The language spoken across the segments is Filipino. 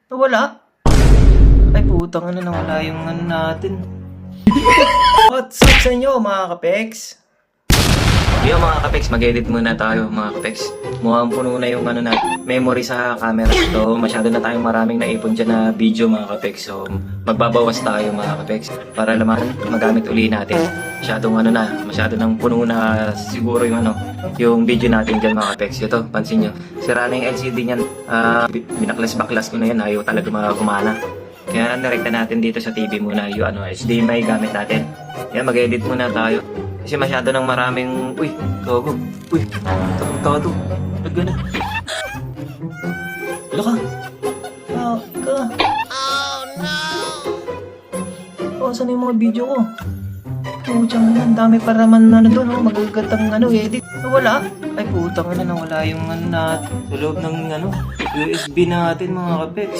Nawala? Ay putang ina, nawala yung ano natin. What's up sa inyo mga kapex? Yo mga kapex, mag-edit muna tayo mga kapex. Mukhang puno na yung ano na memory sa camera. So masyado na tayong maraming naipon dyan na video mga kapex. So magbabawas tayo mga kapex para naman magamit uli natin. Masyado nang puno na siguro yung yung video natin dyan mga kapex. Ito, pansin nyo, sira na yung LCD niyan. Binaklas-baklas ko na yan, ayaw talaga gumana. Kaya narekta natin dito sa TV muna yung HDMI gamit natin. Yan, mag-edit muna tayo. Kasi masyado nang maraming... Uy, gago. Uy, tarantado. Talaga na. Wala ka. Ka. Oh no! Oh, saan yung mga video ko? Putsang yan, dami para man doon, magagatang edit. Wala. Ay putang na, nawala yung na sa loob ng USB natin mga kapex.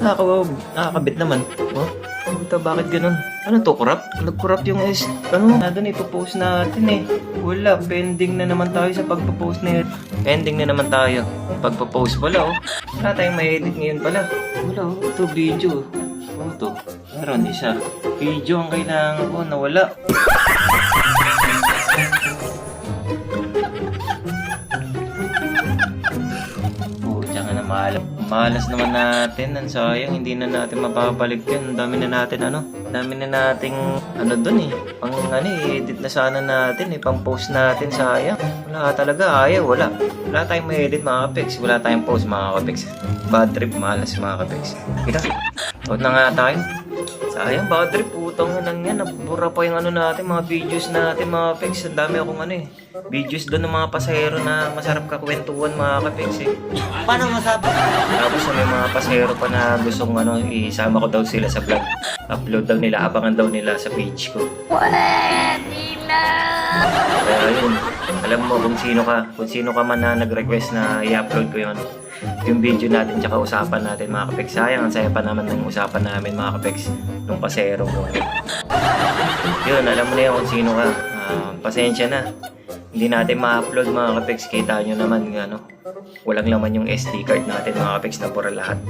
Nakakabit naman. Oh, puta, bakit ganun? Ano to, corrupt? Nag-corrupt yung doon ipopost natin eh. Wala, pending na naman tayo sa pagpo-post na pending na naman tayo. Pagpo-post wala Wala tayong may edit ngayon pala. Wala ito video. Ano to? Meron isa. Video ang kailangan ko, nawala. Tsaka na malas naman natin. Ang sayang, hindi na natin mapapalik yan. Ang dami na nating doon eh. Pang edit na sana natin eh. Pang post natin, sayang. Wala talaga, wala. Wala tayong may edit mga kapex. Wala tayong post mga kapex. Bad trip, malas mga kapex. Kita, out na nga tayo. Sayang, bad trip, putang nang yan. Nabura pa yung natin, mga videos natin mga kapex. Ang dami akong videos doon ng mga pasahero na masarap kakwentuhan mga kapex eh. Paano masabi? Tapos may mga pasahero pa na gustong isama ko daw sila sa vlog. Upload daw nila, abangan daw nila sa page ko. Pwede na! Kaya yun, alam mo kung sino ka man na nag-request na i-upload ko yung video natin tsaka usapan natin mga kapex. Sayang, ang saya pa naman ng usapan namin mga kapex nung pasahero ko. Yun, alam mo na yun kung sino ka. Pasensya na. Hindi natin ma-upload mga kapex. Kita nyo naman walang laman yung SD card natin mga kapex, na pura lahat.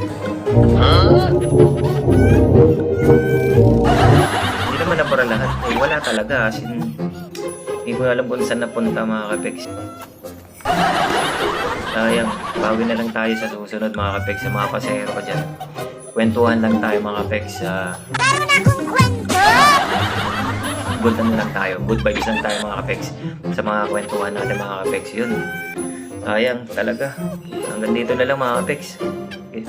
Hindi naman na pura lahat. Wala talaga. As in, hindi ko alam kung saan napunta mga kapex. Sayang, bawi na lang tayo sa susunod mga kapex sa mga pasahero ko dyan. Kwentuhan lang tayo mga kapex. Meron akong kwento! Good lang tayo. Good vibes lang tayo mga kapex sa mga kwentuhan natin mga kapex. Yun. Sayang talaga. Hanggang dito na lang mga kapex. Okay.